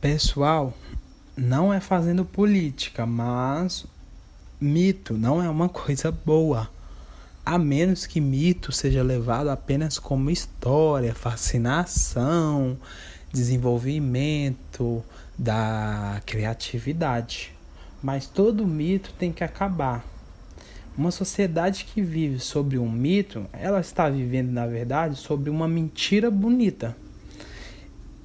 Pessoal, não é fazendo política, mas mito não é uma coisa boa. A menos que mito seja levado apenas como história, fascinação, desenvolvimento da criatividade. Mas todo mito tem que acabar. Uma sociedade que vive sobre um mito, ela está vivendo, na verdade, sobre uma mentira bonita.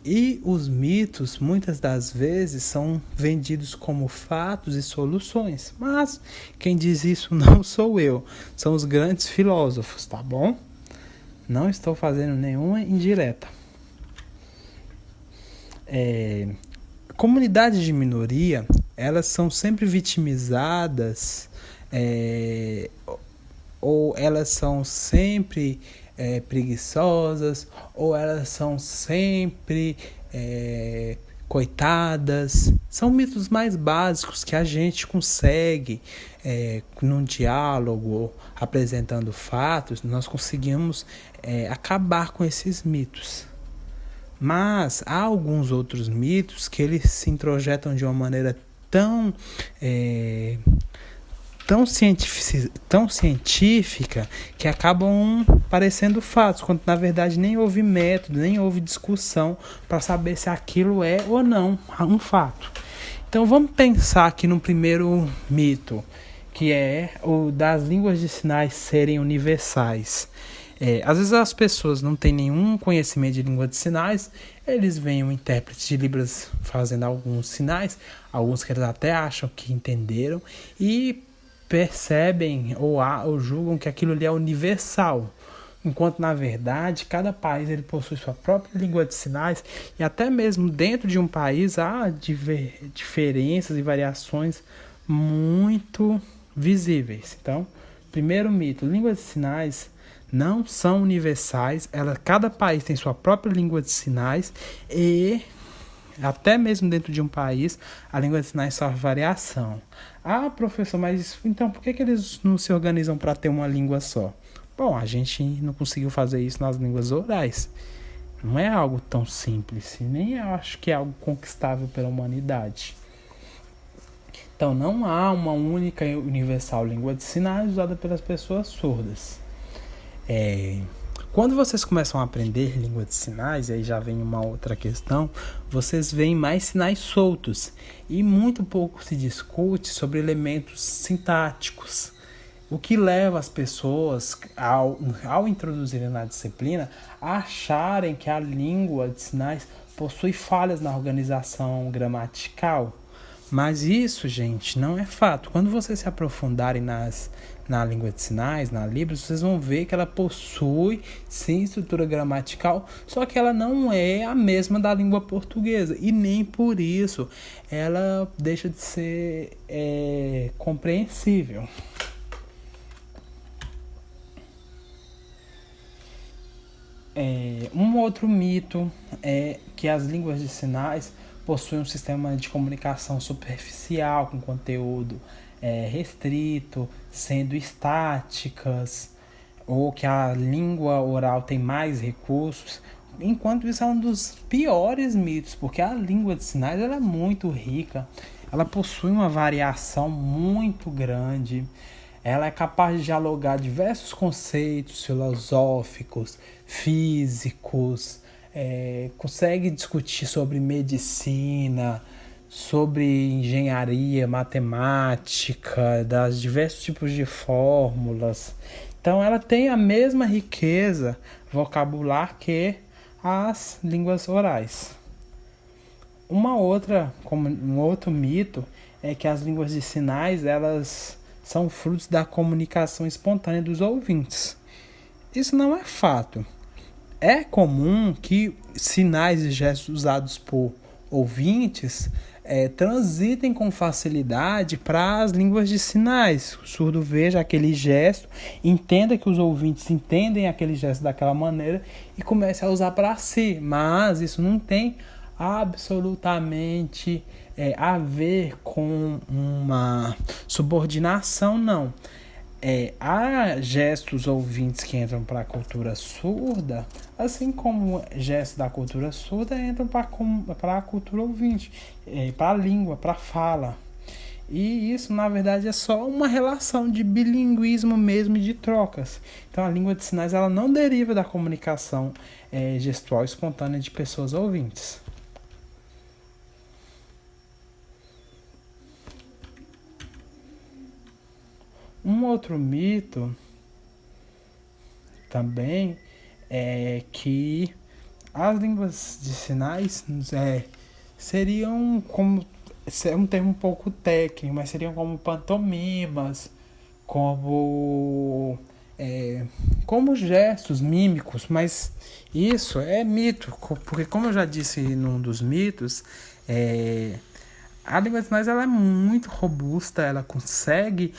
E os mitos, muitas das vezes, são vendidos como fatos e soluções. Mas quem diz isso não sou eu, são os grandes filósofos, tá bom? Não estou fazendo nenhuma indireta. Comunidades de minoria, elas são sempre vitimizadas, ou elas são sempre preguiçosas, ou elas são sempre coitadas. São mitos mais básicos que a gente consegue, num diálogo, apresentando fatos, nós conseguimos acabar com esses mitos. Mas há alguns outros mitos que eles se introjetam de uma maneira tão tão científica que acabam parecendo fatos, quando na verdade nem houve método, nem houve discussão para saber se aquilo é ou não um fato. Então vamos pensar aqui no primeiro mito, que é o das línguas de sinais serem universais. Às vezes as pessoas não têm nenhum conhecimento de língua de sinais, eles veem um intérprete de Libras fazendo alguns sinais, alguns que eles até acham que entenderam, e percebem ou julgam que aquilo ali é universal, enquanto na verdade cada país ele possui sua própria língua de sinais, e até mesmo dentro de um país há diferenças e variações muito visíveis. Então, primeiro mito: línguas de sinais não são universais, cada país tem sua própria língua de sinais, e até mesmo dentro de um país, a língua de sinais sofre variação. Ah, professor, mas então por que eles não se organizam para ter uma língua só? Bom, a gente não conseguiu fazer isso nas línguas orais. Não é algo tão simples, nem eu acho que é algo conquistável pela humanidade. Então, não há uma única e universal língua de sinais usada pelas pessoas surdas. Quando vocês começam a aprender língua de sinais, aí já vem uma outra questão, vocês veem mais sinais soltos e muito pouco se discute sobre elementos sintáticos, o que leva as pessoas, ao introduzirem na disciplina, a acharem que a língua de sinais possui falhas na organização gramatical. Mas isso, gente, não é fato. Quando vocês se aprofundarem na língua de sinais, na Libras, vocês vão ver que ela possui, sim, estrutura gramatical, só que ela não é a mesma da língua portuguesa. E nem por isso ela deixa de ser compreensível. Um outro mito é que as línguas de sinais possuem um sistema de comunicação superficial, com conteúdo restrito, sendo estáticas, ou que a língua oral tem mais recursos, enquanto isso é um dos piores mitos, porque a língua de sinais ela é muito rica, ela possui uma variação muito grande, ela é capaz de dialogar diversos conceitos filosóficos, físicos, consegue discutir sobre medicina, sobre engenharia, matemática, das diversos tipos de fórmulas. Então ela tem a mesma riqueza vocabular que as línguas orais. Um outro mito é que as línguas de sinais elas são frutos da comunicação espontânea dos ouvintes. Isso não é fato. É comum que sinais e gestos usados por ouvintes transitem com facilidade para as línguas de sinais. O surdo veja aquele gesto, entenda que os ouvintes entendem aquele gesto daquela maneira e comece a usar para si. Mas isso não tem absolutamente a ver com uma subordinação, não. há gestos ouvintes que entram para a cultura surda, assim como gestos da cultura surda entram para a cultura ouvinte, para a língua, para a fala. E isso, na verdade, é só uma relação de bilinguismo mesmo e de trocas. Então, a língua de sinais ela não deriva da comunicação gestual espontânea de pessoas ouvintes. Um outro mito também é que as línguas de sinais seriam como. É um termo um pouco técnico, mas seriam como pantomimas, como como gestos mímicos, mas isso é mito, porque como eu já disse num dos mitos, a língua de sinais ela é muito robusta, ela consegue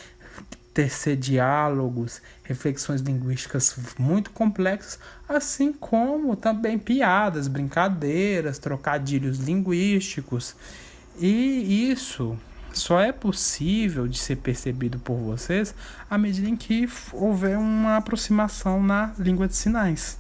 tecer diálogos, reflexões linguísticas muito complexas, assim como também piadas, brincadeiras, trocadilhos linguísticos. E isso só é possível de ser percebido por vocês à medida em que houver uma aproximação na língua de sinais.